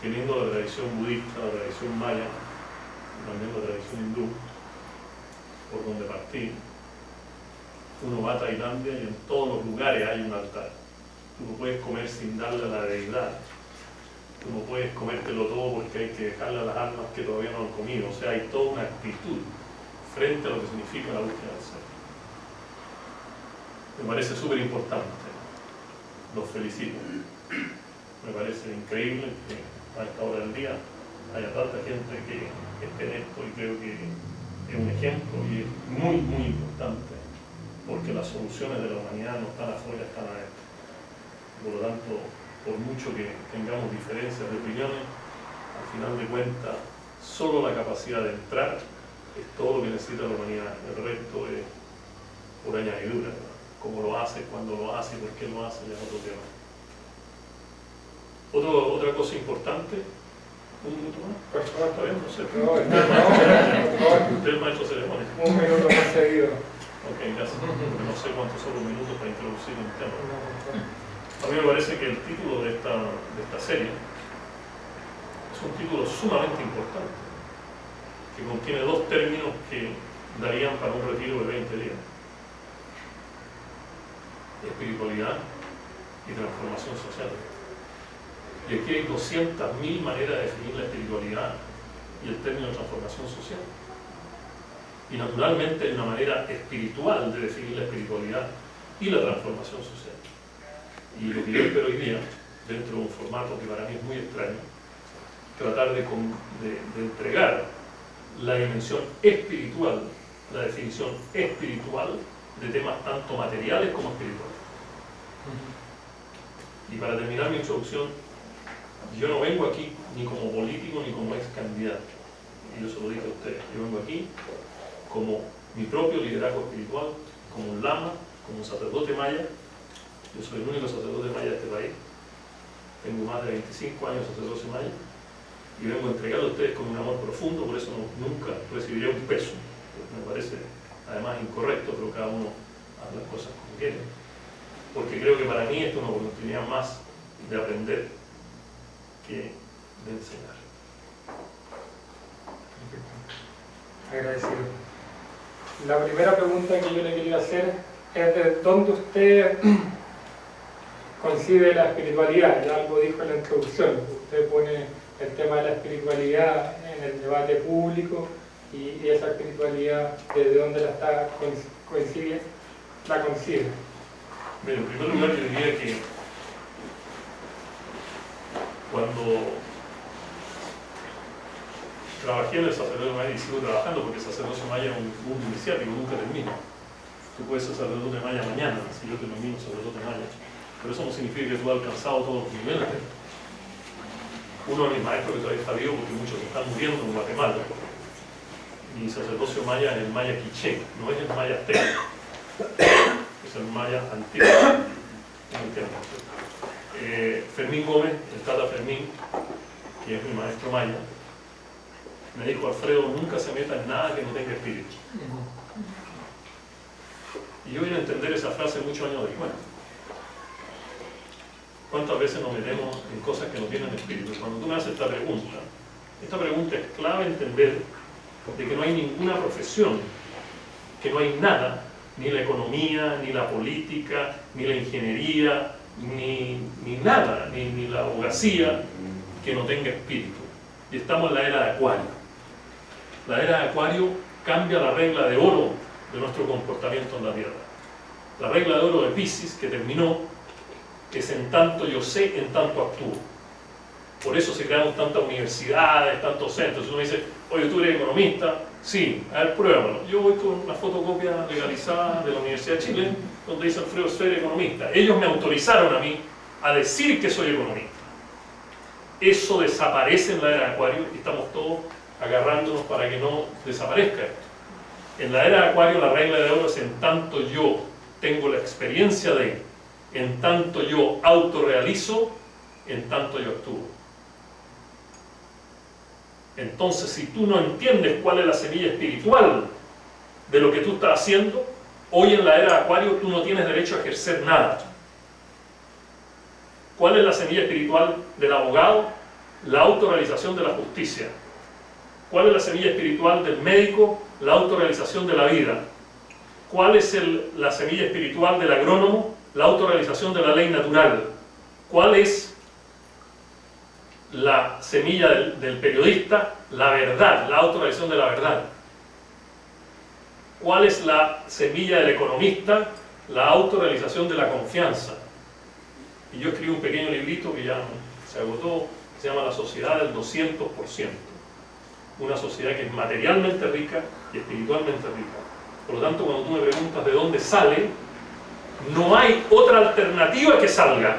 teniendo la tradición budista, la tradición maya, también la tradición hindú, por donde partí, uno va a Tailandia y en todos los lugares hay un altar. Tú no puedes comer sin darle a la deidad. Tú no puedes comértelo todo porque hay que dejarle a las almas que todavía no han comido. O sea, hay toda una actitud frente a lo que significa la búsqueda del ser. Me parece súper importante. Los felicito. Me parece increíble que a esta hora del día haya tanta gente que esté en esto, y creo que es un ejemplo y es muy, muy importante, porque las soluciones de la humanidad no están afuera, están adentro. Por lo tanto, por mucho que tengamos diferencias de opiniones, al final de cuentas, solo la capacidad de entrar es todo lo que necesita la humanidad. El resto es por añadidura, ¿verdad? Cómo lo hace, cuándo lo hace y por qué lo hace, ya es otro tema. Otra cosa importante, un minuto más, Por favor. ¿está bien? No sé. Usted es el maestro de ceremonia. Un minuto más seguido. Ok, gracias. Porque no sé cuántos son los minutos para introducir un tema. A mí me parece que el título de esta serie es un título sumamente importante, que contiene dos términos que darían para un retiro de 20 días: espiritualidad y transformación social. Y aquí hay 200.000 maneras de definir la espiritualidad y el término de transformación social. Y naturalmente hay una manera espiritual de definir la espiritualidad y la transformación social. Y lo que yo espero hoy día, dentro de un formato que para mí es muy extraño, tratar de entregar la dimensión espiritual, la definición espiritual de temas tanto materiales como espirituales. Y para terminar mi introducción, yo no vengo aquí ni como político ni como ex candidato, y yo se lo dije a ustedes. Yo vengo aquí como mi propio liderazgo espiritual, como un lama, como un sacerdote maya. Yo soy el único sacerdote maya de este país, tengo más de 25 años de sacerdocio maya, y vengo a entregarle a ustedes con un amor profundo. Por eso nunca recibiré un peso, me parece además incorrecto, pero cada uno hace las cosas como quiere, porque creo que para mí esto es una oportunidad más de aprender que de enseñar. Agradecido. La primera pregunta que yo le quería hacer es de dónde usted concibe la espiritualidad. Ya algo dijo en la introducción. Usted pone el tema de la espiritualidad en el debate público, y esa espiritualidad, ¿desde dónde la concibe? Mira, en primer lugar yo diría que cuando trabajé en el sacerdocio maya, y sigo trabajando porque el sacerdocio maya es un mundo iniciático, nunca termina. Tú puedes ser sacerdote maya mañana, si yo te nomino sacerdote maya, pero eso no significa que tú has alcanzado todos los niveles. Uno de mis maestros que todavía está vivo, porque muchos están muriendo en Guatemala, mi sacerdocio maya es el maya quiché, no es el maya azteca, es el maya antiguo. Fermín Gómez, el Tata Fermín, que es mi maestro maya, me dijo: Alfredo, nunca se meta en nada que no tenga espíritu. Y yo vine a entender esa frase muchos años después. ¿Cuántas veces nos metemos en cosas que no tienen espíritu? Cuando tú me haces esta pregunta es clave entender de que no hay ninguna profesión, que no hay nada, ni la economía, ni la política, ni la ingeniería, ni nada, ni la abogacía, que no tenga espíritu. Y estamos en la era de Acuario. La era de Acuario cambia la regla de oro de nuestro comportamiento en la Tierra. La regla de oro de Piscis, que terminó, es en tanto yo sé, en tanto actúo. Por eso se crearon tantas universidades, tantos centros. Uno dice: oye, ¿tú eres economista? Sí, a ver, pruébalo. Yo voy con una fotocopia legalizada de la Universidad de Chile, donde dice Alfredo Sfera, economista. Ellos me autorizaron a mí a decir que soy economista. Eso desaparece en la era de Acuario y estamos todos agarrándonos para que no desaparezca esto. En la era de Acuario la regla de oro es en tanto yo tengo la experiencia de, en tanto yo autorrealizo, en tanto yo actúo. Entonces, si tú no entiendes cuál es la semilla espiritual de lo que tú estás haciendo, hoy en la era de Acuario tú no tienes derecho a ejercer nada. ¿Cuál es la semilla espiritual del abogado, La autorrealización de la justicia. ¿Cuál es la semilla espiritual del médico? La autorrealización de la vida. ¿Cuál es la semilla espiritual del agrónomo? La autorrealización de la ley natural. ¿Cuál es la semilla del periodista? La verdad, la autorrealización de la verdad. ¿Cuál es la semilla del economista? La autorrealización de la confianza. Y yo escribí un pequeño librito que ya se agotó, se llama La Sociedad del 200%. Una sociedad que es materialmente rica y espiritualmente rica. Por lo tanto, cuando tú me preguntas de dónde sale, no hay otra alternativa que salga.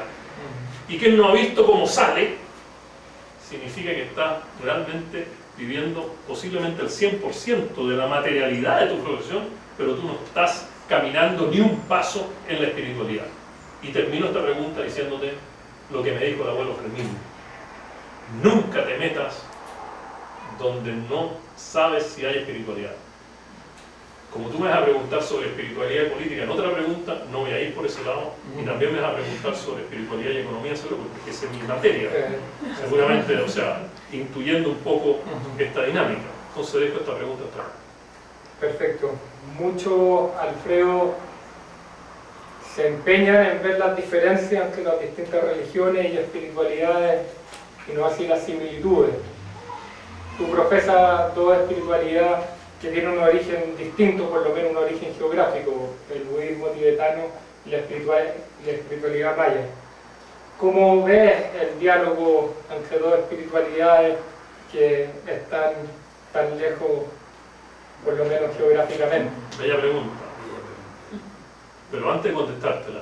Y quien no ha visto cómo sale, significa que está realmente viviendo posiblemente el 100% de la materialidad de tu profesión, pero tú no estás caminando ni un paso en la espiritualidad. Y termino esta pregunta diciéndote lo que me dijo el abuelo Fermín. Nunca te metas donde no sabes si hay espiritualidad. Como tú me vas a preguntar sobre espiritualidad y política en otra pregunta, no voy a ir por ese lado, y también me vas a preguntar sobre espiritualidad y economía, seguro, porque esa es mi materia, seguramente, o sea, intuyendo un poco esta dinámica. Entonces dejo esta pregunta hasta acá. Perfecto. Mucho, Alfredo, se empeña en ver las diferencias entre las distintas religiones y espiritualidades y no así las similitudes. Tú profesas toda espiritualidad que tiene un origen distinto, por lo menos un origen geográfico, el budismo tibetano y la espiritualidad maya. ¿Cómo ves el diálogo entre dos espiritualidades que están tan lejos, por lo menos geográficamente? Bella pregunta. Pero antes de contestártela,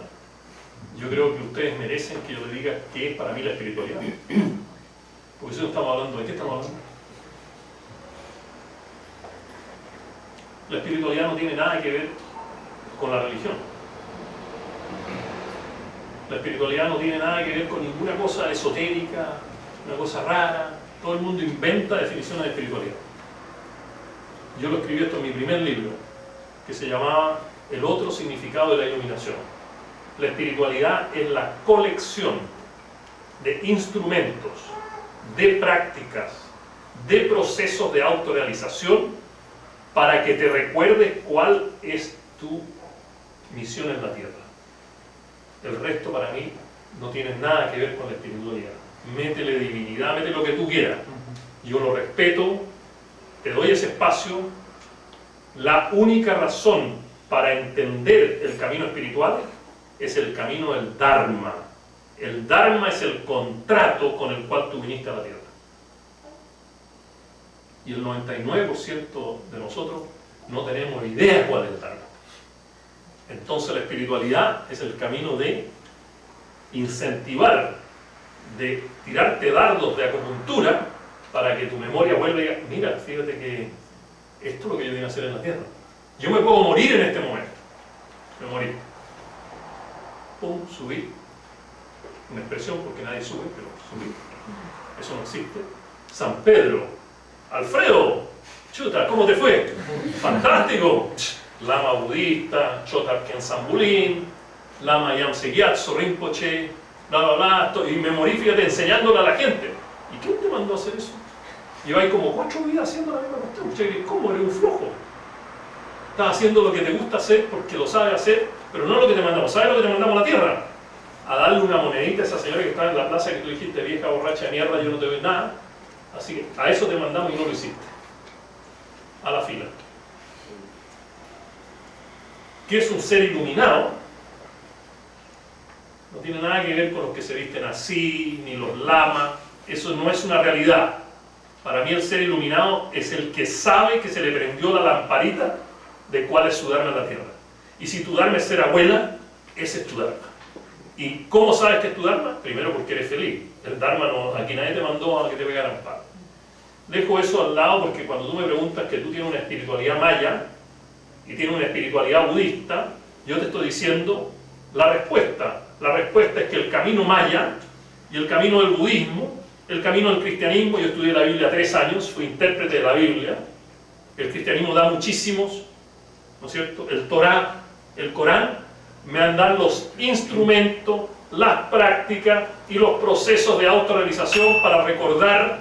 yo creo que ustedes merecen que yo les diga qué es para mí la espiritualidad. Porque si no estamos hablando, ¿de qué estamos hablando? La espiritualidad no tiene nada que ver con la religión. La espiritualidad no tiene nada que ver con ninguna cosa esotérica, una cosa rara. Todo el mundo inventa definiciones de espiritualidad. Yo lo escribí esto en mi primer libro, que se llamaba El otro significado de la iluminación. La espiritualidad es la colección de instrumentos, de prácticas, de procesos de autorrealización para que te recuerdes cuál es tu misión en la tierra. El resto para mí no tiene nada que ver con la espiritualidad. Métele divinidad, métele lo que tú quieras. Yo lo respeto, te doy ese espacio. La única razón para entender el camino espiritual es el camino del Dharma. El Dharma es el contrato con el cual tú viniste a la tierra. Y el 99% de nosotros no tenemos idea cuál es el Dharma. Entonces la espiritualidad es el camino de incentivar, de tirarte dardos de acupuntura para que tu memoria vuelva y diga, mira, fíjate que esto es lo que yo vine a hacer en la tierra. Yo me puedo morir en este momento. Me morí. Pum, subí. Una expresión porque nadie sube, pero subí. Eso no existe. San Pedro. Alfredo, chuta, ¿cómo te fue? Fantástico. Lama budista, Chotarken Zambulín, Lama Yamse Gyatso Rinpoche, bla bla bla, y me morí, fíjate, enseñándole a la gente. ¿Y quién te mandó a hacer eso? Lleváis como 4 vidas haciendo la misma cuestión. ¿Cómo? Eres un flojo. Estás haciendo lo que te gusta hacer porque lo sabes hacer, pero no lo que te mandamos. ¿Sabes lo que te mandamos a la tierra? A darle una monedita a esa señora que estaba en la plaza que tú dijiste, vieja borracha de mierda, yo no te doy nada. Así que a eso te mandamos y no lo hiciste. A la fila. ¿Qué es un ser iluminado? No tiene nada que ver con los que se visten así, ni los lamas. Eso no es una realidad. Para mí el ser iluminado es el que sabe que se le prendió la lamparita de cuál es su Dharma en la tierra. Y si tu Dharma es ser abuela, ese es tu Dharma. ¿Y cómo sabes que es tu Dharma? Primero porque eres feliz. El Dharma no, aquí nadie te mandó a que te pegaran palo. Dejo eso al lado porque cuando tú me preguntas que tú tienes una espiritualidad maya y tienes una espiritualidad budista, yo te estoy diciendo la respuesta. La respuesta es que el camino maya y el camino del budismo, el camino del cristianismo, yo estudié la Biblia 3 años, fui intérprete de la Biblia, el cristianismo da muchísimos, ¿no es cierto? El Torá, el Corán, me han dado los instrumentos las prácticas y los procesos de autorrealización para recordar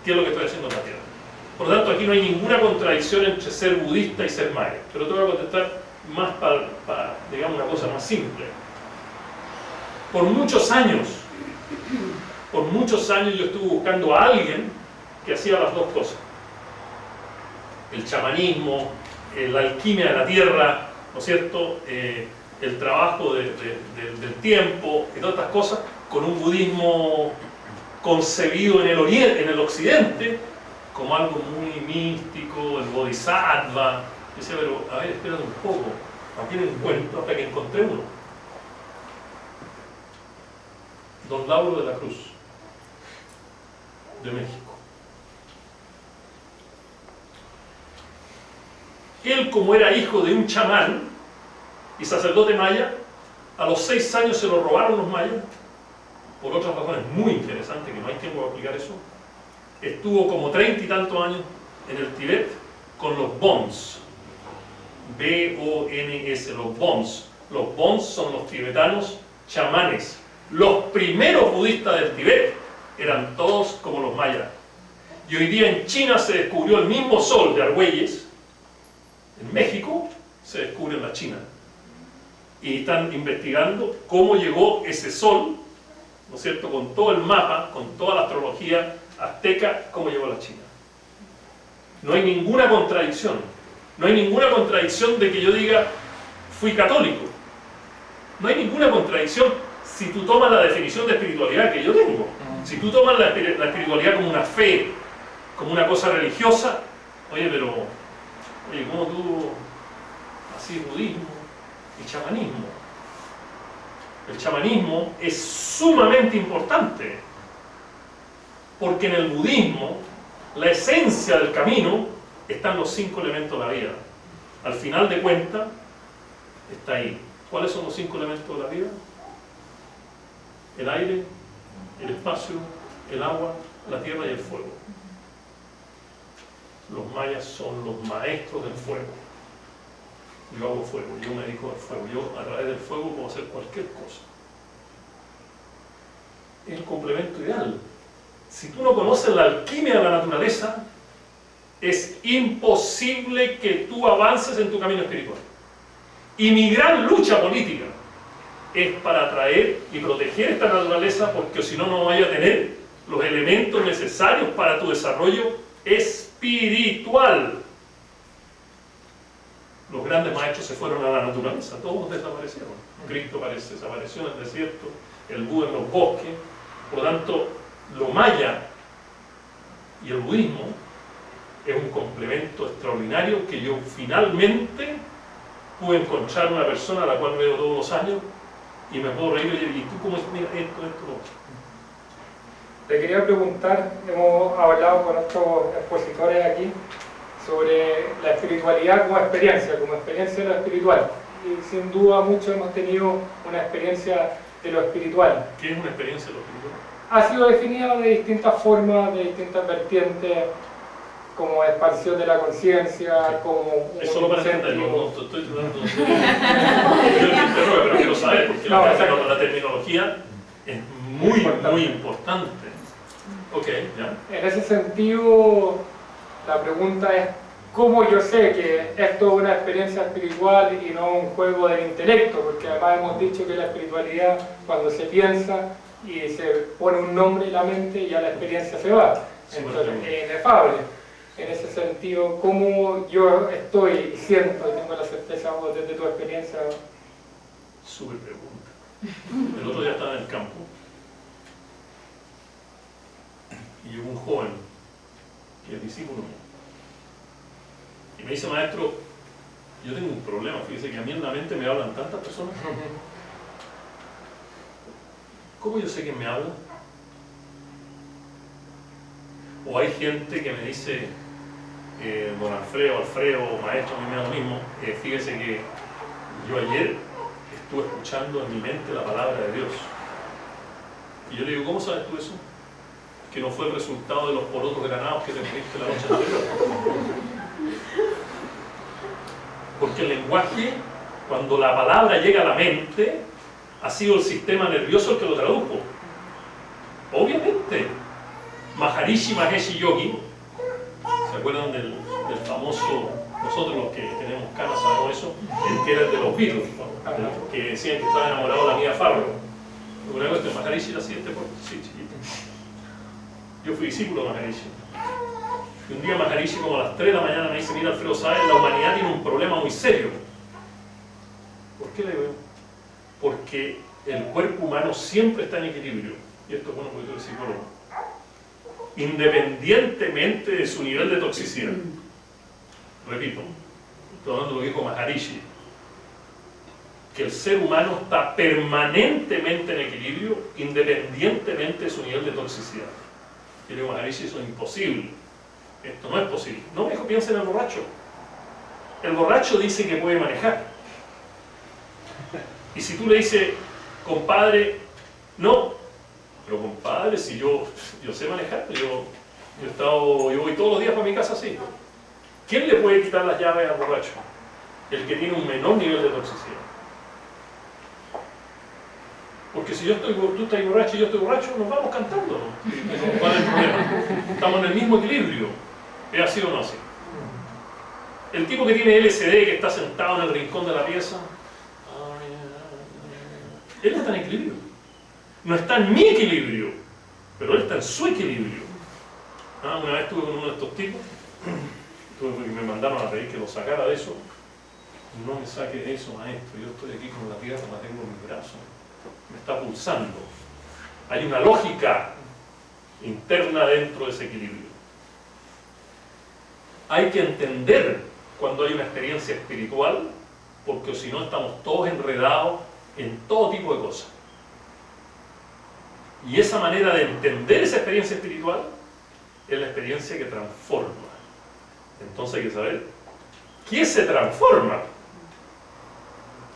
qué es lo que estoy haciendo en la Tierra. Por lo tanto, aquí no hay ninguna contradicción entre ser budista y ser maya. Pero te voy a contestar más para digamos, una cosa más simple. Por muchos años yo estuve buscando a alguien que hacía las dos cosas. El chamanismo, la alquimia de la tierra, ¿no es cierto? El trabajo del tiempo y todas estas cosas, con un budismo concebido en el occidente como algo muy místico, el bodhisattva. Yo decía, pero a ver, espérate un poco, ¿a quién encuentro? Hasta que encontré uno. Don Lauro de la Cruz, de México. Él, como era hijo de un chamán y sacerdote maya, a los 6 años se lo robaron los mayas, por otras razones muy interesantes, que no hay tiempo para explicar eso. Estuvo como 30 y tantos años en el Tíbet con los Bons, B-O-N-S, los Bons. Los Bons son los tibetanos chamanes. Los primeros budistas del Tíbet eran todos como los mayas. Y hoy día en China se descubrió el mismo sol de Argüelles. En México se descubre en la China. Y están investigando cómo llegó ese sol, ¿no es cierto?, con todo el mapa, con toda la astrología azteca, cómo llegó a la China. No hay ninguna contradicción. No hay ninguna contradicción de que yo diga, fui católico. No hay ninguna contradicción si tú tomas la definición de espiritualidad que yo tengo. Si tú tomas la espiritualidad como una fe, como una cosa religiosa, oye, ¿cómo tú así budismo y chamanismo? El chamanismo es sumamente importante, porque en el budismo la esencia del camino están los 5 elementos de la vida. Al final de cuentas, está ahí. ¿Cuáles son los 5 elementos de la vida? El aire, el espacio, el agua, la tierra y el fuego. Los mayas son los maestros del fuego. Yo hago fuego, yo me dedico al fuego. Yo a través del fuego puedo hacer cualquier cosa. Es el complemento ideal. Si tú no conoces la alquimia de la naturaleza, es imposible que tú avances en tu camino espiritual. Y mi gran lucha política es para atraer y proteger esta naturaleza, porque si no, no vaya a tener los elementos necesarios para tu desarrollo espiritual. Los grandes maestros se fueron a la naturaleza, todos desaparecieron. Cristo desapareció en el desierto, el Buda en los bosques. Por lo tanto, lo maya y el budismo es un complemento extraordinario que yo finalmente pude encontrar una persona a la cual veo todos los años y me puedo reír y decir, ¿y tú cómo es? Mira, esto, Te quería preguntar, hemos hablado con otros expositores aquí sobre la espiritualidad como experiencia de lo espiritual. Y sin duda muchos hemos tenido una experiencia de lo espiritual. ¿Qué es una experiencia de lo espiritual? Ha sido definida de distintas formas, de distintas vertientes, como expansión de la conciencia, como es solo para entenderlo, no estoy tratando de... Yo te interrogo, pero quiero saber, porque la terminología es muy importante. Ok, ya. En ese sentido, la pregunta es, ¿cómo yo sé que esto es una experiencia espiritual y no un juego del intelecto? Porque además hemos dicho que la espiritualidad, cuando se piensa y se pone un nombre en la mente, ya la experiencia se va. Entonces es inefable. En ese sentido, ¿cómo yo estoy y siento y tengo la certeza vos desde tu experiencia? Súper pregunta. El otro día estaba en el campo y llegó un joven que es discípulo mío y me dice, maestro, yo tengo un problema, fíjese que a mí en la mente me hablan tantas personas. ¿Cómo yo sé quién me habla? O hay gente que me dice, don Alfredo, maestro, a mí me da lo mismo, fíjese que yo ayer estuve escuchando en mi mente la palabra de Dios. Y yo le digo, ¿cómo sabes tú eso? Que no fue el resultado de los porotos granados que te comiste la noche anterior. Porque el lenguaje, cuando la palabra llega a la mente, ha sido el sistema nervioso el que lo tradujo. Obviamente, Maharishi Mahesh Yogi, ¿se acuerdan del famoso, nosotros los que tenemos canas sabemos eso, el que era el de los Beatles, ¿no? Que decían que estaba enamorado de la Mia Farrow? Una vez que Maharishi era así, sí, chiquito. Yo fui discípulo de Maharishi. Y un día Maharishi, como a las 3 de la mañana, me dice: mira, Alfredo, ¿sabes? La humanidad tiene un problema muy serio. ¿Por qué le digo? Porque el cuerpo humano siempre está en equilibrio. Y esto es bueno porque yo soy psicólogo. Independientemente de su nivel de toxicidad. Repito, estoy hablando de lo que dijo Maharishi. Que el ser humano está permanentemente en equilibrio, independientemente de su nivel de toxicidad. Y le digo: Maharishi, eso es imposible. Esto no es posible. No, me dijo, piensa en el borracho. El borracho dice que puede manejar. Y si tú le dices: compadre, no, pero compadre, si yo sé manejar, yo voy todos los días para mi casa así. ¿Quién le puede quitar las llaves al borracho? El que tiene un menor nivel de toxicidad. Porque si tú estás borracho y yo estoy borracho, nos vamos cantando, ¿no? ¿Cuál es el problema? Estamos en el mismo equilibrio. ¿Es así o no así? El tipo que tiene LSD, que está sentado en el rincón de la pieza, él está en equilibrio. No está en mi equilibrio, pero él está en su equilibrio. Una vez estuve con uno de estos tipos, y me mandaron a pedir que lo sacara de eso. No me saque de eso, maestro. Yo estoy aquí con la tierra, la tengo en mi brazo. Me está pulsando. Hay una lógica interna dentro de ese equilibrio. Hay que entender cuando hay una experiencia espiritual, porque si no estamos todos enredados en todo tipo de cosas. Y esa manera de entender esa experiencia espiritual es la experiencia que transforma. Entonces hay que saber ¿qué se transforma?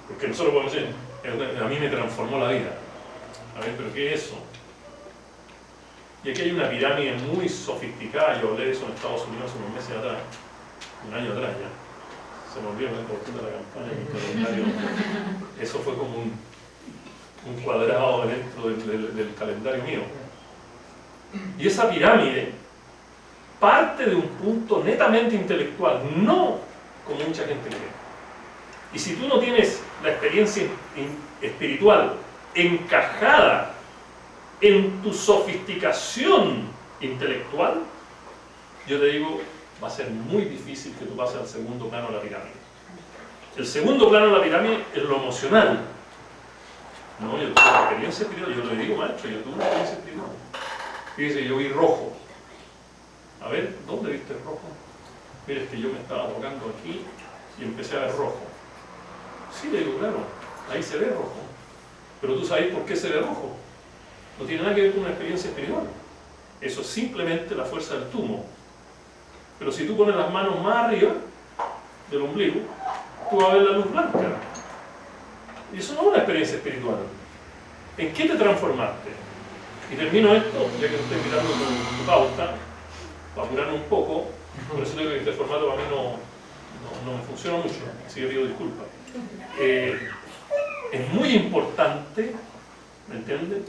Porque nosotros podemos decir: a mí me transformó la vida. A ver, ¿pero qué es eso? Y aquí hay una pirámide muy sofisticada. Yo hablé de eso en Estados Unidos hace unos meses atrás, un año atrás ya. Se me olvidó la cuestión de la campaña, el calendario. Eso fue como un cuadrado dentro del calendario mío. Y esa pirámide parte de un punto netamente intelectual, no como mucha gente cree. Y si tú no tienes la experiencia espiritual encajada en tu sofisticación intelectual, yo te digo, va a ser muy difícil que tú pases al segundo plano de la pirámide. El segundo plano de la pirámide es lo emocional. No, yo tuve una experiencia espiritual, yo le digo, maestro, yo tuve una experiencia espiritual. Fíjese, yo vi rojo. A ver, ¿dónde viste el rojo? Mira, es que yo me estaba tocando aquí y empecé a ver rojo. Sí, le digo, claro, ahí se ve rojo. Pero tú sabes por qué se ve rojo. No tiene nada que ver con una experiencia espiritual. Eso es simplemente la fuerza del tumo. Pero si tú pones las manos más arriba del ombligo, tú vas a ver la luz blanca. Y eso no es una experiencia espiritual. ¿En qué te transformaste? Y termino esto, ya que estoy mirando tu pauta, para apurarme un poco. Por eso digo que este formato para mí no me funciona mucho, así que pido disculpas. Es muy importante, ¿me entiendes?,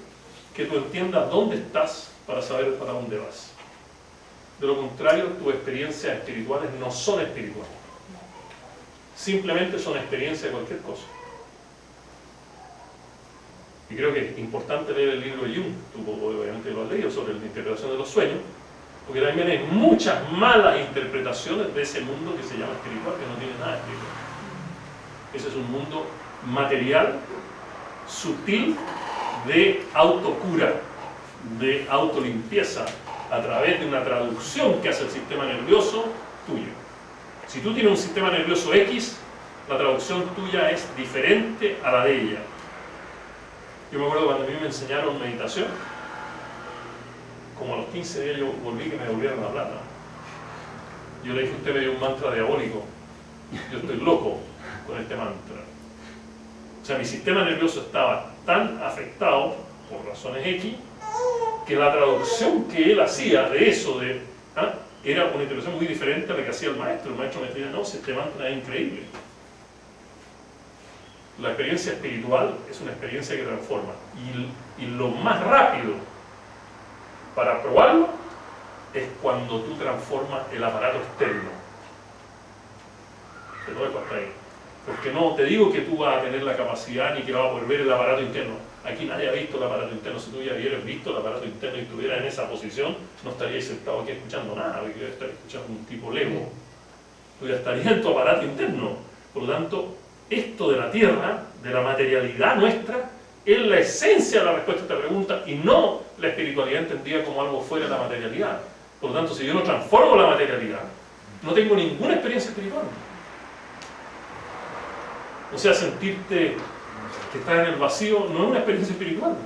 que tú entiendas dónde estás para saber para dónde vas. De lo contrario, tus experiencias espirituales no son espirituales. Simplemente son experiencias de cualquier cosa. Y creo que es importante leer el libro de Jung, tú obviamente lo has leído, sobre la interpretación de los sueños, porque también hay muchas malas interpretaciones de ese mundo que se llama espiritual, que no tiene nada espiritual. Ese es un mundo material, sutil, de autocura, de autolimpieza, a través de una traducción que hace el sistema nervioso tuyo. Si tú tienes un sistema nervioso X, la traducción tuya es diferente a la de ella. Yo me acuerdo cuando a mí me enseñaron meditación, como a los 15 días yo volví que me volvieron a hablar, ¿no? Yo le dije: usted me dio un mantra diabólico, yo estoy loco con este mantra. O sea, mi sistema nervioso estaba tan afectado por razones X que la traducción que él hacía de eso era una interpretación muy diferente a la que hacía el maestro. El maestro me decía: no, si este mantra es increíble. La experiencia espiritual es una experiencia que transforma. Y lo más rápido para probarlo es cuando tú transformas el aparato externo. Te lo dejo hasta ahí. Porque no te digo que tú vas a tener la capacidad ni que vas a poder ver el aparato interno. Aquí nadie ha visto el aparato interno. Si tú ya hubieras visto el aparato interno y estuvieras en esa posición, no estarías sentado aquí escuchando nada, porque estarías escuchando un tipo lego. Tú ya estarías en tu aparato interno. Por lo tanto, esto de la tierra, de la materialidad nuestra, es la esencia de la respuesta a esta pregunta y no la espiritualidad entendida como algo fuera de la materialidad. Por lo tanto, si yo no transformo la materialidad, no tengo ninguna experiencia espiritual. O sea, sentirte que estás en el vacío no es una experiencia espiritual,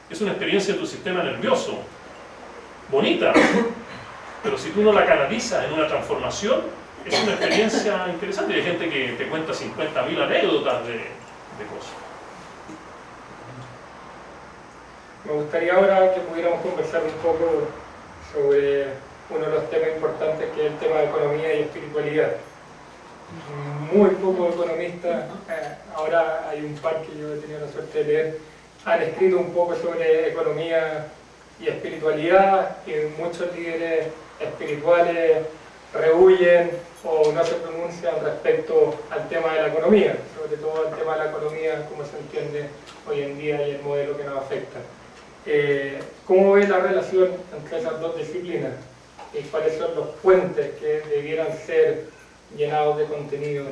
es una experiencia de tu sistema nervioso, bonita, pero si tú no la canalizas en una transformación, es una experiencia interesante. Hay gente que te cuenta 50.000 anécdotas de cosas. Me gustaría ahora que pudiéramos conversar un poco sobre uno de los temas importantes, que es el tema de economía y espiritualidad. Muy pocos economistas, ahora hay un par que yo he tenido la suerte de leer, han escrito un poco sobre economía y espiritualidad, y muchos líderes espirituales rehuyen o no se pronuncian respecto al tema de la economía, sobre todo al tema de la economía como se entiende hoy en día y el modelo que nos afecta. ¿Cómo ves la relación entre esas dos disciplinas? ¿Y cuáles son los puentes que debieran ser llenados de contenido?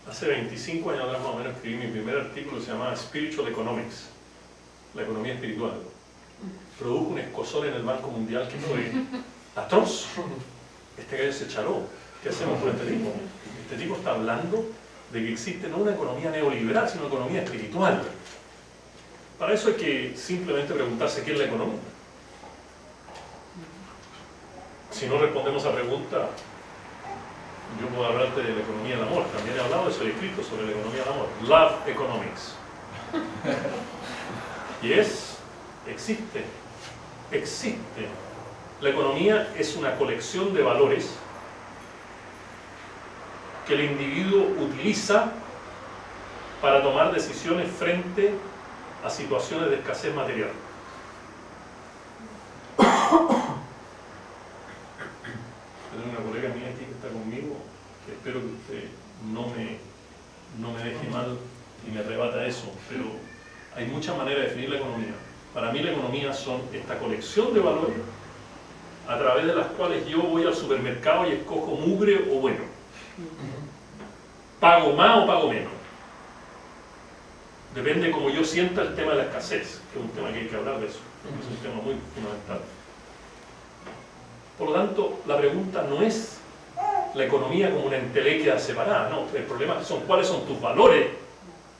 Hace 25 años atrás más o menos escribí mi primer artículo que se llamaba Spiritual Economics, la economía espiritual. Produjo un escozor en el Banco Mundial que fue atroz. Este gallo se charó. ¿Qué hacemos con este tipo? Este tipo está hablando de que existe no una economía neoliberal, sino una economía espiritual. Para eso hay que simplemente preguntarse qué es la economía. Si no respondemos a esa pregunta, yo puedo hablarte de la economía del amor. También he hablado de eso, he escrito sobre la economía del amor. Love Economics. Y existe. La economía es una colección de valores que el individuo utiliza para tomar decisiones frente a situaciones de escasez material. Tengo una colega mía aquí que está conmigo, que espero que usted no me deje mal y me arrebata eso, pero hay muchas maneras de definir la economía. Para mí la economía son esta colección de valores a través de las cuales yo voy al supermercado y escojo mugre o bueno. Pago más o pago menos. Depende como yo sienta el tema de la escasez, que es un tema que hay que hablar de eso, es un tema muy fundamental. Por lo tanto, la pregunta no es la economía como una entelequia separada, no, el problema son cuáles son tus valores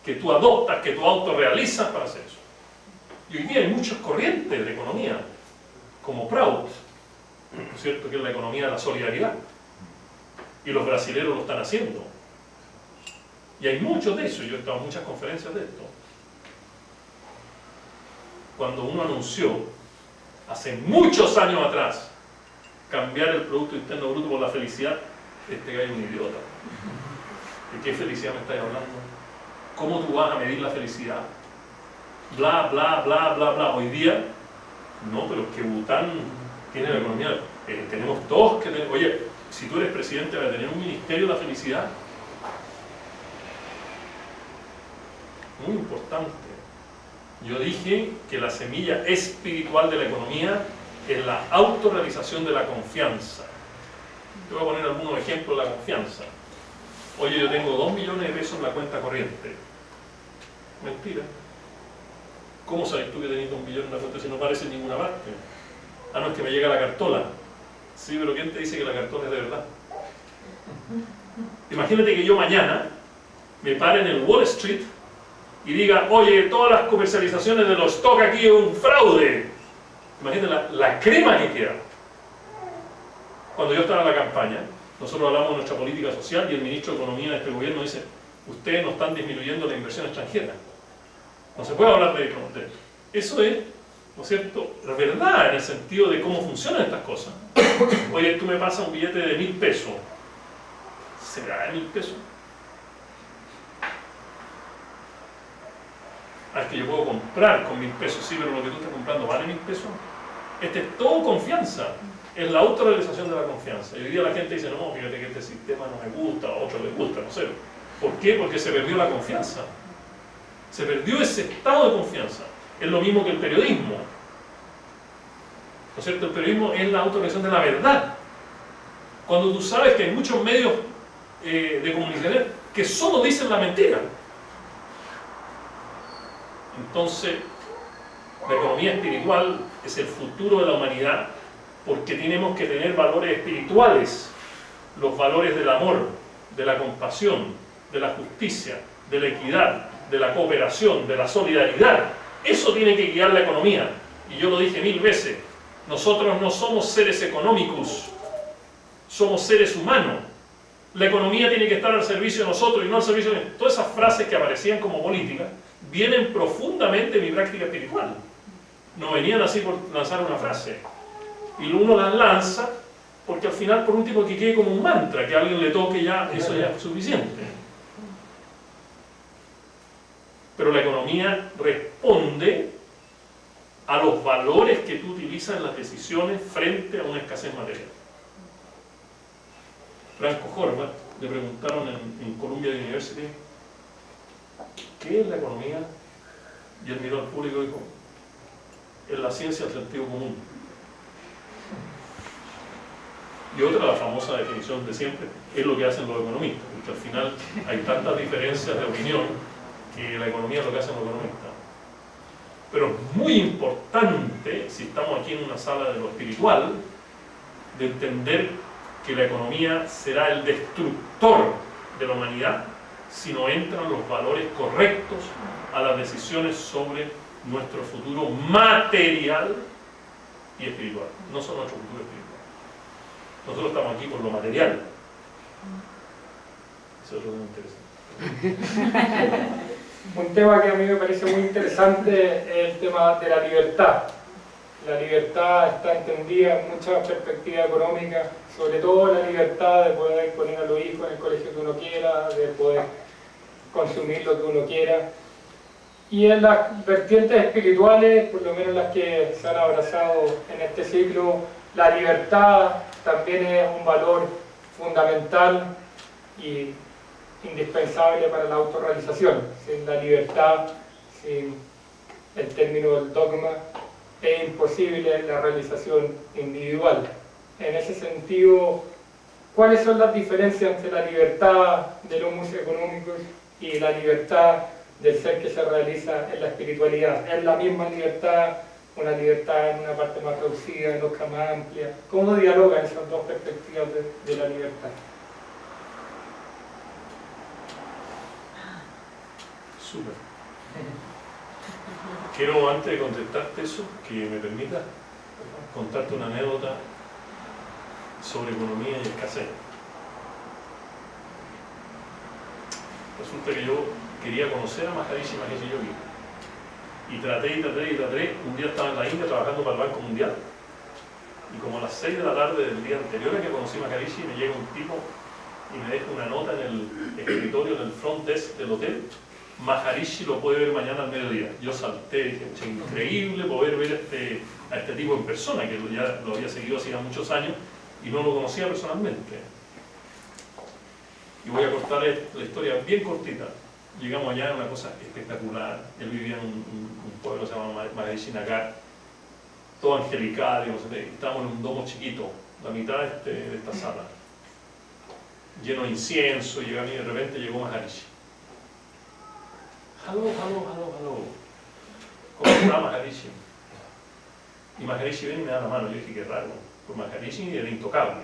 que tú adoptas, que tú autorrealizas para hacer eso. Y hoy día hay muchas corrientes de economía, como Proud, ¿no es cierto?, que es la economía de la solidaridad, y los brasileños lo están haciendo. Y hay muchos de eso, yo he estado en muchas conferencias de esto. Cuando uno anunció, hace muchos años atrás, cambiar el Producto Interno Bruto por la felicidad, este gallo es un idiota. ¿De qué felicidad me estáis hablando? ¿Cómo tú vas a medir la felicidad? Bla, bla, bla, bla, bla. Hoy día, no, pero es que Bután tiene la economía. Tenemos todos que tener. Oye, si tú eres presidente, vas a tener un ministerio de la felicidad. Muy importante. Yo dije que la semilla espiritual de la economía es la autorrealización de la confianza. Te voy a poner algunos ejemplos de la confianza. Oye, yo tengo 2 millones de pesos en la cuenta corriente. Mentira. ¿Cómo sabes tú que tenés 2 millones en la cuenta si no aparece en ninguna parte? Ah, no, es que me llega la cartola. Sí, pero ¿quién te dice que la cartola es de verdad? Imagínate que yo mañana me pare en el Wall Street y diga, oye, todas las comercializaciones de los stock aquí es un fraude. Imagínate la crema que queda. Cuando yo estaba en la campaña, nosotros hablamos de nuestra política social y el ministro de Economía de este gobierno dice, ustedes no están disminuyendo la inversión extranjera. No se puede hablar de esto. Eso es, ¿no es cierto?, la verdad en el sentido de cómo funcionan estas cosas. Oye, tú me pasas un billete de 1.000 pesos. ¿Será de 1.000 pesos? es que yo puedo comprar con 1000 pesos, sí, pero lo que tú estás comprando vale 1000 pesos. Este es todo confianza, es la autorrealización de la confianza. Y hoy día la gente dice, no, fíjate que este sistema no me gusta, a otro le gusta, no sé. ¿Por qué? Porque se perdió la confianza. Se perdió ese estado de confianza. Es lo mismo que el periodismo. ¿No es cierto? El periodismo es la autorrealización de la verdad. Cuando tú sabes que hay muchos medios de comunicación que solo dicen la mentira. Entonces, la economía espiritual es el futuro de la humanidad, porque tenemos que tener valores espirituales, los valores del amor, de la compasión, de la justicia, de la equidad, de la cooperación, de la solidaridad. Eso tiene que guiar la economía. Y yo lo dije 1000 veces, nosotros no somos seres económicos, somos seres humanos. La economía tiene que estar al servicio de nosotros y no al servicio de... Todas esas frases que aparecían como políticas vienen profundamente de mi práctica espiritual. No venían así por lanzar una frase. Y uno las lanza porque al final, por último, que quede como un mantra, que a alguien le toque ya, eso ya es suficiente. Pero la economía responde a los valores que tú utilizas en las decisiones frente a una escasez material. Franco Horvath le preguntaron en Columbia University ¿qué es la economía? Y él miró al público y dijo, es la ciencia del sentido común. Y otra, la famosa definición de siempre, es lo que hacen los economistas, porque al final hay tantas diferencias de opinión que la economía es lo que hacen los economistas. Pero es muy importante, si estamos aquí en una sala de lo espiritual, de entender que la economía será el destructor de la humanidad si no entran los valores correctos a las decisiones sobre nuestro futuro material y espiritual, no solo nuestro futuro espiritual. Nosotros estamos aquí por lo material. Eso es lo muy interesante. Un tema que a mí me parece muy interesante es el tema de la libertad. La libertad está entendida en muchas perspectivas económicas, sobre todo la libertad de poder poner a los hijos en el colegio que uno quiera, de poder consumir lo que uno quiera. Y en las vertientes espirituales, por lo menos las que se han abrazado en este ciclo, la libertad también es un valor fundamental y indispensable para la autorrealización. Sin la libertad, sin el término del dogma, es imposible la realización individual. En ese sentido, ¿cuáles son las diferencias entre la libertad de los mundos económicos y la libertad del ser que se realiza en la espiritualidad? ¿Es la misma libertad, una libertad en una parte más reducida, en otra más amplia? ¿Cómo dialogan esas dos perspectivas de la libertad? Súper. Quiero, antes de contestarte eso, que me permita contarte una anécdota sobre economía y escasez. Resulta que yo quería conocer a Maharishi Mahesh Yogi y traté. Un día estaba en la India trabajando para el Banco Mundial y como a las 6 de la tarde del día anterior a que conocí a Maharishi me llega un tipo y me deja una nota en el escritorio, en el front desk del hotel. Maharishi lo puede ver mañana al mediodía. Yo salté, dije, increíble poder ver a este tipo en persona, que ya lo había seguido hacía muchos años y no lo conocía personalmente. Y voy a contar la historia bien cortita. Llegamos allá, una cosa espectacular. Él vivía en un pueblo que se llama Maharishi Nagar, todo angelical, y no sé qué. Estábamos en un domo chiquito, la mitad de esta sala, lleno de incienso, y de repente llegó Maharishi. Hello. ¿Cómo está Maharishi? Y Maharishi viene y me da la mano. Yo dije, qué raro. Pues Maharishi era intocable.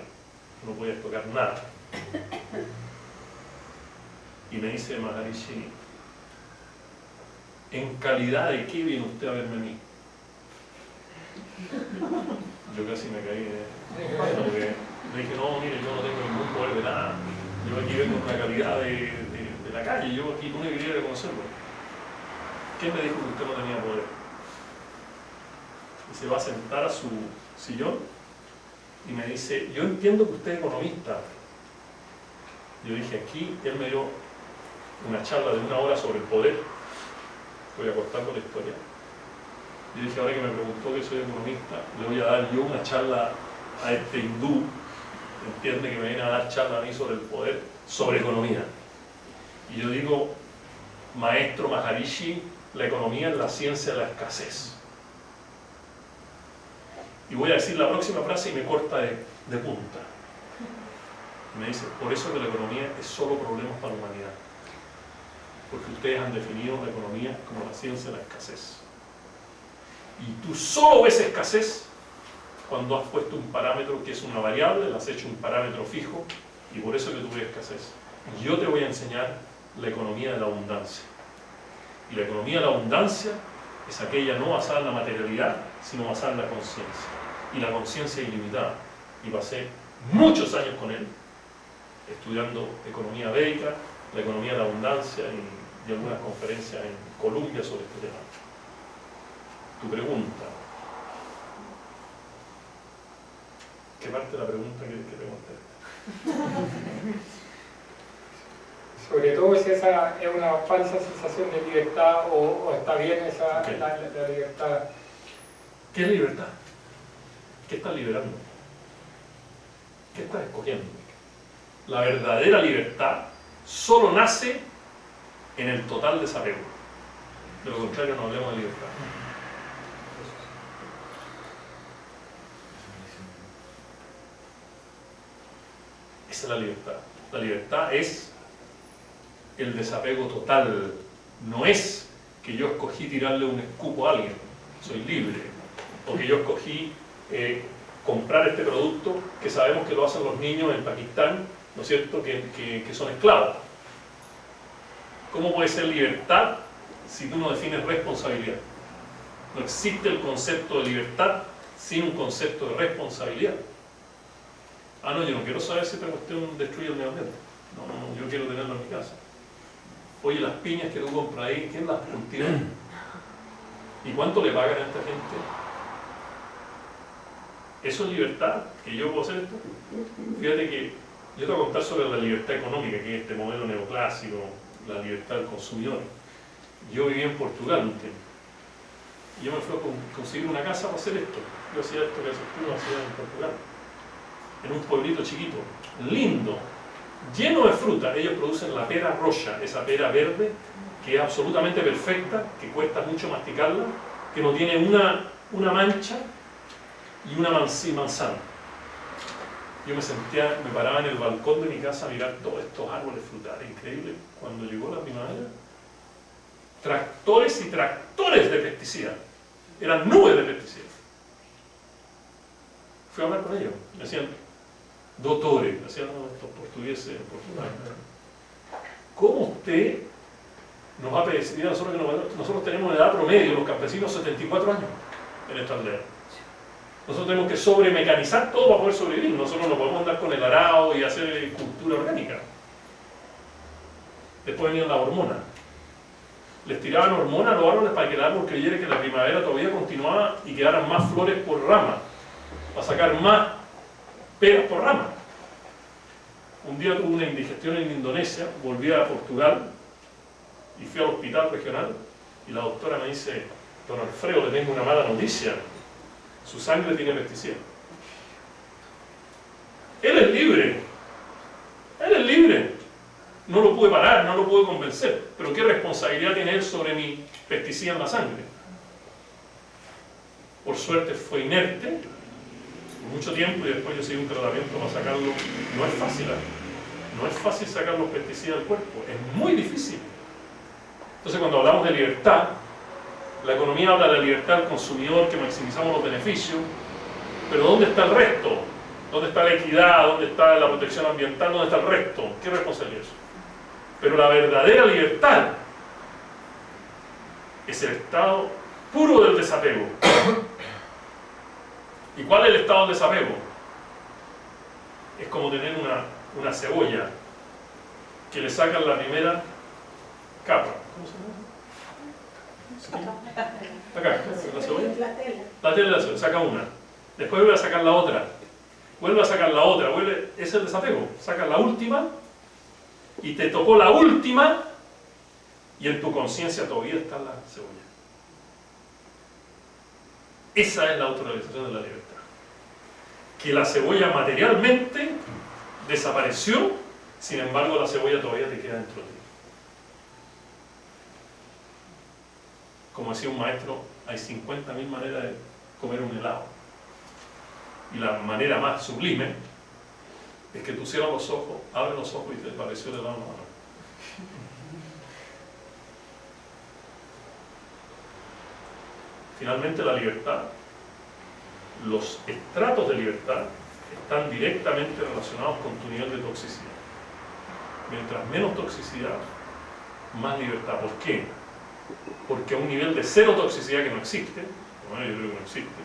No podía tocar nada. Y me dice Maharishi, ¿en calidad de qué viene usted a verme a mí? Yo casi me caí. Porque le dije, no, mire, yo no tengo ningún poder de nada. Yo aquí vengo en una calidad de la calle. Yo aquí no me quería reconocerlo. ¿Quién me dijo que usted no tenía poder? Y se va a sentar a su sillón y me dice, yo entiendo que usted es economista. Yo dije, aquí, él me dio una charla de 1 hora sobre el poder. voy a cortando la historia. Yo dije, ahora que me preguntó que soy economista, le voy a dar yo una charla a este hindú, entiende, que me viene a dar charla a mí sobre el poder, sobre economía. Y yo digo, maestro Maharishi, la economía es la ciencia de la escasez. Y voy a decir la próxima frase y me corta de punta. Y me dice, por eso que la economía es solo problemas para la humanidad. Porque ustedes han definido la economía como la ciencia de la escasez. Y tú solo ves escasez cuando has puesto un parámetro que es una variable, le has hecho un parámetro fijo, y por eso que tú ves escasez. Yo te voy a enseñar la economía de la abundancia. Y la economía de la abundancia es aquella no basada en la materialidad, sino basada en la conciencia. Y la conciencia ilimitada. Y pasé muchos años con él, estudiando economía védica, la economía de la abundancia y algunas conferencias en Colombia sobre este tema. Tu pregunta. ¿Qué parte de la pregunta quieres que te conteste? Sobre todo si esa es una falsa sensación de libertad o está bien esa Okay. la libertad. ¿Qué es libertad? ¿Qué estás liberando? ¿Qué estás escogiendo? La verdadera libertad solo nace en el total desapego. De lo contrario no hablemos de libertad. Esa es la libertad. La libertad es el desapego total. No es que yo escogí tirarle un escupo a alguien, soy libre. O que yo escogí comprar este producto que sabemos que lo hacen los niños en Pakistán, ¿no es cierto?, que son esclavos. ¿Cómo puede ser libertad si tú no defines responsabilidad? No existe el concepto de libertad sin un concepto de responsabilidad. Ah, no, yo no quiero saber si esta cuestión destruye el medio ambiente. No, yo quiero tenerlo en mi casa. Oye, las piñas que tú compras ahí, ¿quién las cultiva? ¿Y cuánto le pagan a esta gente? ¿Eso es libertad? ¿Que yo puedo hacer esto? Fíjate que yo te voy a contar sobre la libertad económica, que es este modelo neoclásico, la libertad del consumidor. Yo viví en Portugal un tiempo. Y yo me fui a conseguir una casa para hacer esto. Yo hacía esto que haces tú, lo hacía en Portugal. En un pueblito chiquito, lindo, lleno de fruta. Ellos producen la pera roja, esa pera verde, que es absolutamente perfecta, que cuesta mucho masticarla, que no tiene una mancha y una manzana. Yo me paraba en el balcón de mi casa a mirar todos estos árboles frutales, increíble. Cuando llegó la primavera, tractores y tractores de pesticidas, eran nubes de pesticidas. Fui a hablar con ellos, me decían, doctores, decían estos portugueses en Portugal, ¿cómo usted nos va a pedir a nosotros que nosotros tenemos edad promedio, los campesinos, 74 años en esta aldea? Nosotros tenemos que sobremecanizar todo para poder sobrevivir. Nosotros no podemos andar con el arado y hacer cultura orgánica. Después venían las hormonas. Les tiraban hormonas a los árboles para que el árbol creyera que la primavera todavía continuaba y quedaran más flores por rama, para sacar más peras por rama. Un día tuve una indigestión en Indonesia, volví a Portugal y fui al hospital regional y la doctora me dice, don Alfredo, le tengo una mala noticia. Su sangre tiene pesticidas. Él es libre. Él es libre. No lo pude parar, no lo pude convencer. Pero ¿qué responsabilidad tiene él sobre mi pesticida en la sangre? Por suerte fue inerte por mucho tiempo y después yo seguí un tratamiento para sacarlo. No es fácil, no es fácil sacar los pesticidas del cuerpo. Es muy difícil. Entonces cuando hablamos de libertad, la economía habla de la libertad del consumidor, que maximizamos los beneficios, pero ¿dónde está el resto? ¿Dónde está la equidad? ¿Dónde está la protección ambiental? ¿Dónde está el resto? ¿Qué responsabilidad es eso? Pero la verdadera libertad es el estado puro del desapego. ¿Y cuál es el estado del desapego? Es como tener una cebolla que le sacan la primera capa. ¿Cómo se llama? Acá, la cebolla. La tela de la cebolla, saca una. Después vuelve a sacar la otra. Vuelve a sacar la otra. Es el desapego. Saca la última y te tocó la última y en tu conciencia todavía está la cebolla. Esa es la autorrealización de la libertad. Que la cebolla materialmente desapareció, sin embargo la cebolla todavía te queda dentro de ti. Como decía un maestro, hay 50.000 maneras de comer un helado. Y la manera más sublime es que tú cierras los ojos, abres los ojos y te desapareció el helado en la mano. Finalmente la libertad, los estratos de libertad están directamente relacionados con tu nivel de toxicidad. Mientras menos toxicidad, más libertad. ¿Por qué? Porque a un nivel de cero toxicidad que no existe, bueno, yo creo que no existe,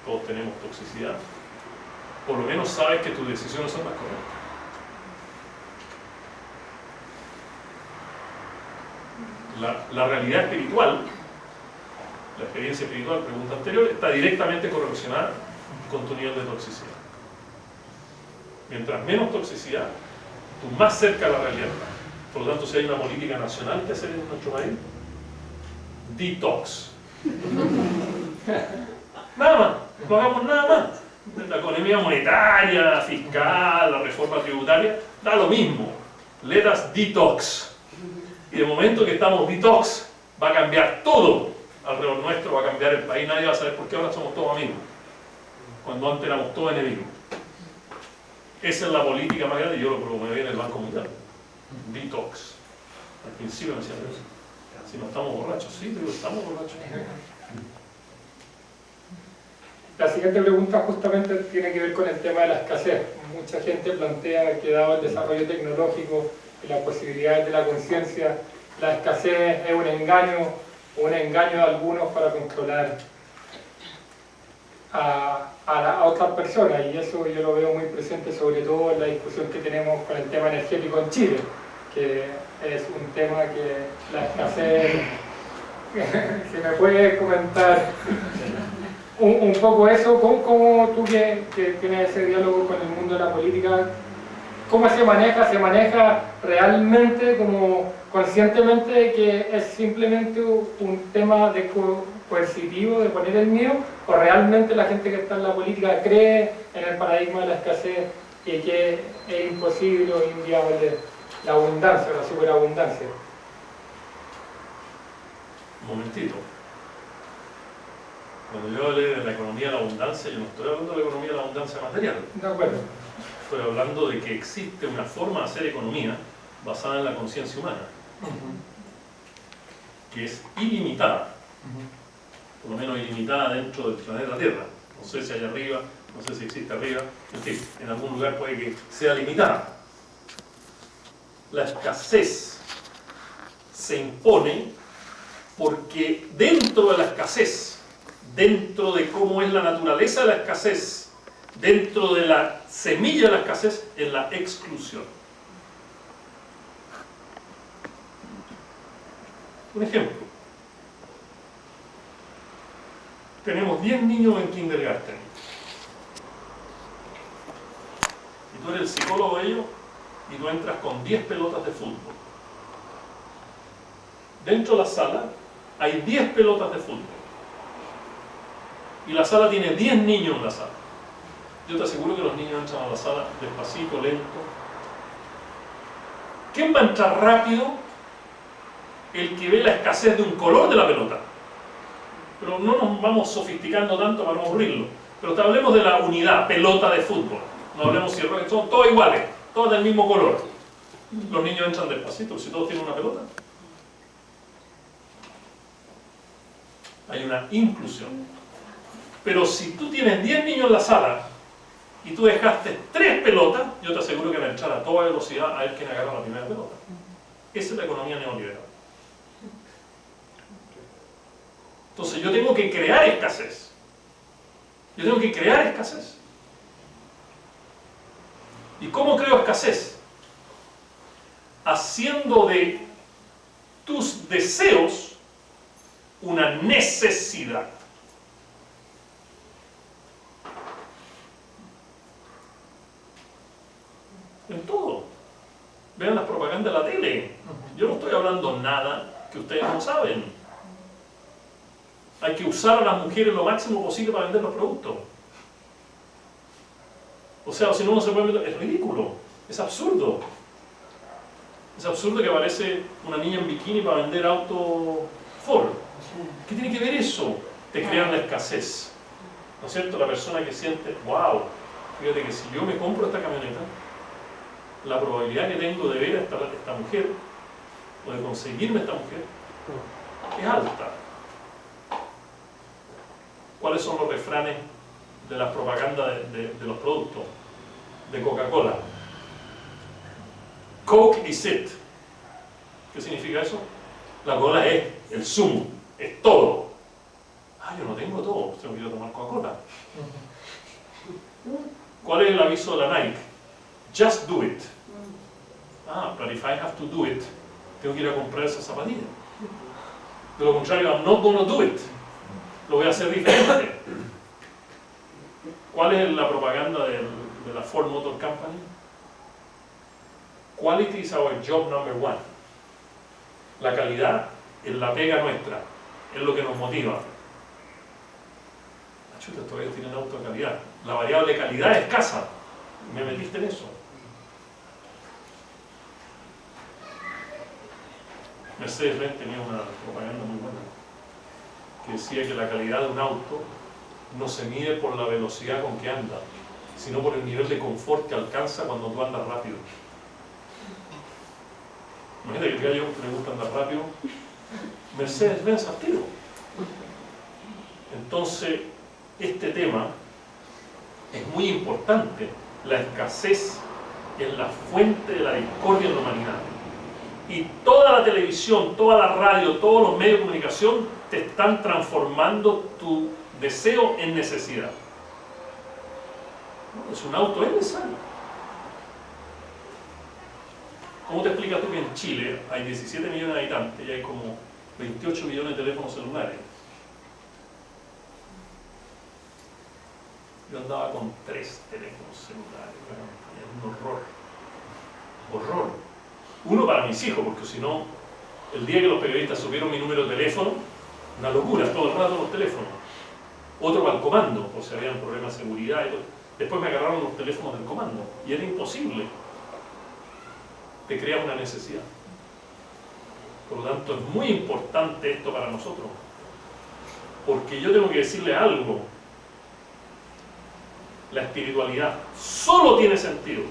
todos tenemos toxicidad, por lo menos sabes que tus decisiones son las correctas. La realidad espiritual, la experiencia espiritual, pregunta anterior, está directamente correlacionada con tu nivel de toxicidad. Mientras menos toxicidad, tú más cerca de la realidad estás. Por lo tanto, si hay una política nacional que hacer en nuestro país, detox. Nada más, no hagamos nada más. La economía monetaria, fiscal, la reforma tributaria, da lo mismo. Let us detox. Y de momento que estamos detox, va a cambiar todo alrededor nuestro, va a cambiar el país, nadie va a saber por qué ahora somos todos amigos, cuando antes éramos todos enemigos. Esa es la política más grande, y yo lo promoví en el Banco Mundial. Detox. Al principio me decían, si no estamos borrachos, sí, digo, estamos borrachos. La siguiente pregunta justamente tiene que ver con el tema de la escasez. Mucha gente plantea que dado el desarrollo tecnológico y las posibilidades de la conciencia, la escasez es un engaño de algunos para controlar a otras personas, y eso yo lo veo muy presente sobre todo en la discusión que tenemos con el tema energético en Chile, que es un tema que la escasez, si me puedes comentar un poco eso, ¿cómo tú que tienes ese diálogo con el mundo de la política, cómo se maneja realmente como conscientemente que es simplemente un tema de coercitivo, de poner el miedo, o realmente la gente que está en la política cree en el paradigma de la escasez y que es imposible o inviable la abundancia, la superabundancia? Un momentito. Cuando yo hablé de la economía de la abundancia, yo no estoy hablando de la economía de la abundancia material. De acuerdo. Estoy hablando de que existe una forma de hacer economía basada en la conciencia humana, que es ilimitada, por lo menos ilimitada dentro del planeta Tierra. No sé si hay arriba, no sé si existe arriba, en fin, en algún lugar puede que sea limitada. La escasez se impone porque dentro de la escasez, dentro de cómo es la naturaleza de la escasez, dentro de la semilla de la escasez, es la exclusión. Un ejemplo. Tenemos 10 niños en kindergarten. Y tú eres el psicólogo de ellos y tú entras con 10 pelotas de fútbol. Dentro de la sala hay 10 pelotas de fútbol. Y la sala tiene 10 niños en la sala. Yo te aseguro que los niños entran a la sala despacito, lento. ¿Quién va a entrar rápido? El que ve la escasez de un color de la pelota. Pero no nos vamos sofisticando tanto para no aburrirlo. Pero hablemos de la unidad, pelota de fútbol. No hablemos si son todos iguales, todos del mismo color. Los niños entran despacito, si todos tienen una pelota. Hay una inclusión. Pero si tú tienes 10 niños en la sala y tú dejaste 3 pelotas, yo te aseguro que van a entrar a toda velocidad a ver quién agarra la primera pelota. Esa es la economía neoliberal. Entonces yo tengo que crear escasez. Yo tengo que crear escasez. ¿Y cómo creo escasez? Haciendo de tus deseos una necesidad. En todo. Vean las propagandas de la tele. Yo no estoy hablando nada que ustedes no saben. Hay que usar a las mujeres lo máximo posible para vender los productos. O sea, si no, no se puede vender. Es ridículo, es absurdo. Es absurdo que aparece una niña en bikini para vender auto Ford. ¿Qué tiene que ver eso? Te crean la escasez. ¿No es cierto? La persona que siente, wow, fíjate que si yo me compro esta camioneta, la probabilidad que tengo de ver a esta mujer, o de conseguirme esta mujer, es alta. ¿Cuáles son los refranes de las propagandas de los productos? De Coca-Cola. Coke is it. ¿Qué significa eso? La cola es el zumo, es todo. Ah, yo no tengo todo, tengo que ir a tomar Coca-Cola. ¿Cuál es el aviso de la Nike? Just do it. Ah, but if I have to do it, tengo que ir a comprar esa zapatilla. De lo contrario, I'm not gonna do it. Lo voy a hacer diferente. ¿Cuál es la propaganda de la Ford Motor Company? Quality is our job number one. La calidad es la pega nuestra, es lo que nos motiva. Chuta, todavía tienen auto de calidad. La variable calidad es escasa. Me metiste en eso. Mercedes-Benz tenía una propaganda muy buena que decía que la calidad de un auto no se mide por la velocidad con que anda, sino por el nivel de confort que alcanza cuando tú andas rápido. Imagínate que el gallo que le gusta andar rápido, Mercedes-Benz al tiro. Entonces, este tema es muy importante. La escasez es la fuente de la discordia en la humanidad. Y toda la televisión, toda la radio, todos los medios de comunicación te están transformando tu deseo en necesidad. No, es un auto, es necesario. ¿Cómo te explicas tú que en Chile hay 17 millones de habitantes y hay como 28 millones de teléfonos celulares? Yo andaba con 3 teléfonos celulares, era un horror. Horror. Uno para mis hijos, porque si no, el día que los periodistas supieron mi número de teléfono, una locura, todo el rato los teléfonos. Otro para el comando, por si habían problemas de seguridad y todo. Después me agarraron los teléfonos del comando, y era imposible. Te crea una necesidad. Por lo tanto, es muy importante esto para nosotros. Porque yo tengo que decirle algo. La espiritualidad solo tiene sentido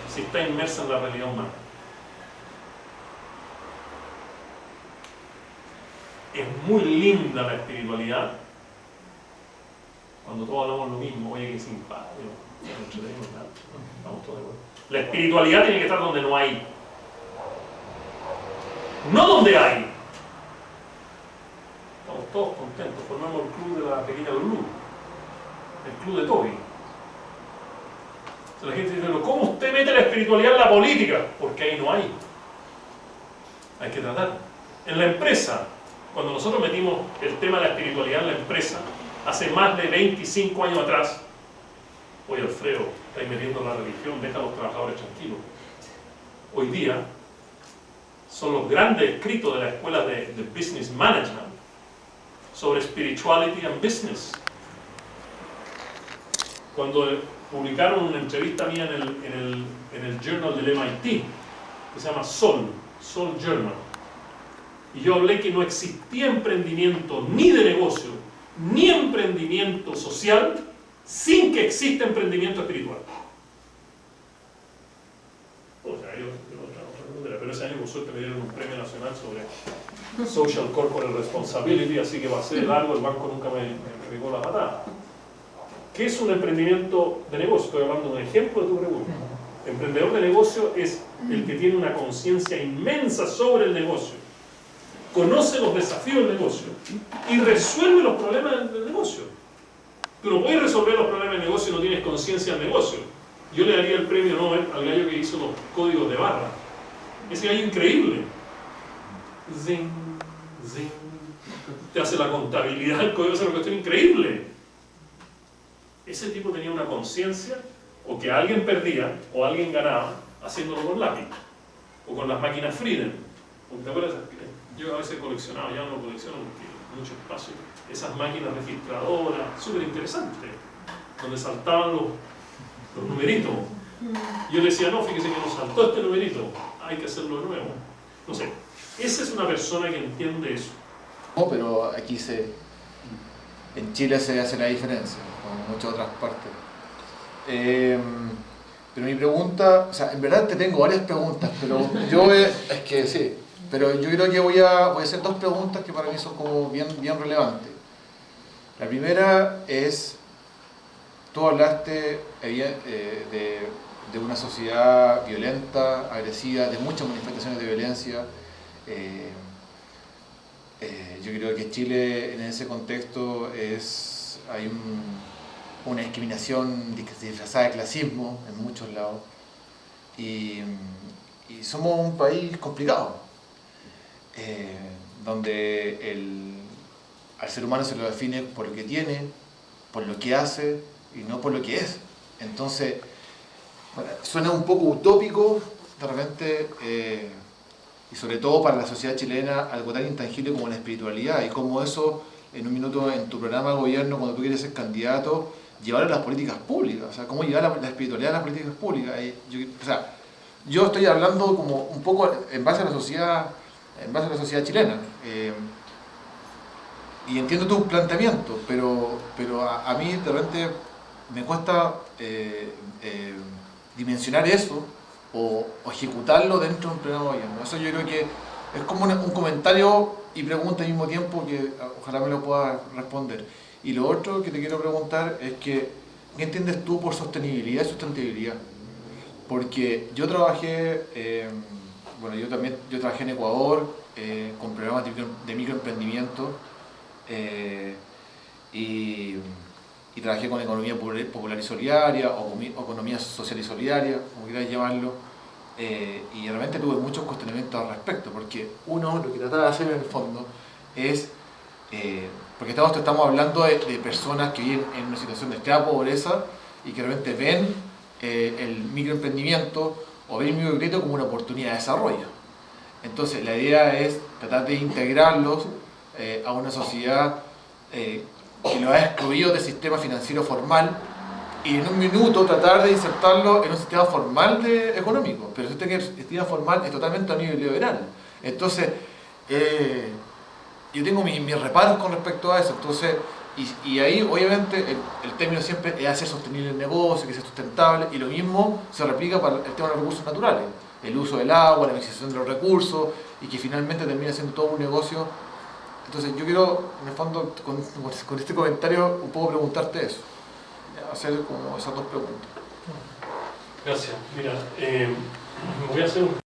si está inmersa en la realidad humana. Es muy linda la espiritualidad cuando todos hablamos lo mismo. Oye, que simpático, vamos todos de acuerdo. La espiritualidad tiene que estar donde no hay, no donde hay. Estamos todos contentos, formamos el club de la pequeña Lulú, el club de Toby. La gente dice, pero ¿cómo usted mete la espiritualidad en la política? Porque ahí no hay. Hay que tratar. En la empresa, cuando nosotros metimos el tema de la espiritualidad en la empresa, hace más de 25 años atrás, oye Alfredo, estáis metiendo la religión, deja a los trabajadores tranquilos. Hoy día, son los grandes escritos de la escuela de Business Management sobre Spirituality and Business. Cuando publicaron una entrevista mía en el Journal del MIT, que se llama Sol Journal, y yo hablé que no existía emprendimiento ni de negocio, ni emprendimiento social, sin que exista emprendimiento espiritual. O sea, pero ese año por suerte me dieron un premio nacional sobre Social Corporate Responsibility, así que pasé de largo, el banco nunca me pegó la patada. ¿Qué es un emprendimiento de negocio? Estoy hablando de un ejemplo de tu pregunta. El emprendedor de negocio es el que tiene una conciencia inmensa sobre el negocio, conoce los desafíos del negocio y resuelve los problemas del negocio. Tú no puedes resolver los problemas del negocio si no tienes conciencia del negocio. Yo le daría el premio Nobel al gallo que hizo los códigos de barra. Ese gallo increíble. Zing, zing. Te hace la contabilidad, el código es una cuestión increíble. Ese tipo tenía una conciencia, o que alguien perdía o alguien ganaba haciéndolo con lápiz. o con las máquinas Frieden. ¿Te acuerdas? Yo a veces coleccionaba, ya no colecciono porque hay mucho espacio, esas máquinas registradoras, súper interesantes, donde saltaban los numeritos. Yo le decía, no, fíjese que nos saltó este numerito, hay que hacerlo de nuevo. No sé, esa es una persona que entiende eso. No, pero aquí en Chile se hace la diferencia, como en muchas otras partes. Pero mi pregunta, o sea, en verdad te tengo varias preguntas, pero yo es que sí, pero yo creo que voy a hacer dos preguntas que para mí son como bien relevantes. La primera es, tú hablaste de una sociedad violenta, agresiva, de muchas manifestaciones de violencia. Yo creo que Chile en ese contexto hay una discriminación disfrazada de clasismo en muchos lados y somos un país complicado donde al ser humano se lo define por lo que tiene, por lo que hace y no por lo que es. Entonces, bueno, suena un poco utópico de repente, y sobre todo para la sociedad chilena, algo tan intangible como la espiritualidad, y cómo eso, en un minuto en tu programa de gobierno, cuando tú quieres ser candidato, llevar a las políticas públicas, o sea, cómo llevar la espiritualidad a las políticas públicas. Yo estoy hablando como un poco en base a la sociedad chilena, y entiendo tu planteamiento, pero a mí de repente me cuesta dimensionar eso o ejecutarlo dentro de un programa de gobierno. Eso yo creo que es como un comentario y pregunta al mismo tiempo que ojalá me lo puedas responder. Y lo otro que te quiero preguntar es que, ¿qué entiendes tú por sostenibilidad y sustentabilidad? Porque yo trabajé, yo trabajé en Ecuador con programas de microemprendimiento y trabajé con economía popular y solidaria o economía social y solidaria, como quieras llamarlo, y realmente tuve muchos cuestionamientos al respecto, porque uno, lo que trataba de hacer en el fondo es, porque estamos hablando de personas que viven en una situación de extrema pobreza y que realmente ven el microemprendimiento o ven el microcrédito como una oportunidad de desarrollo. Entonces la idea es tratar de integrarlos a una sociedad que lo ha excluido del sistema financiero formal y en un minuto tratar de insertarlo en un sistema formal económico, pero el sistema formal es totalmente neoliberal. Entonces, yo tengo mis reparos con respecto a eso. Entonces, y ahí obviamente el término siempre es hacer sostenible el negocio, que sea sustentable, y lo mismo se replica para el tema de los recursos naturales, el uso del agua, la maximización de los recursos, y que finalmente termina siendo todo un negocio. Entonces yo quiero, en el fondo, con este comentario, un poco preguntarte eso, hacer como esas dos preguntas. Gracias. Mira, voy a hacer un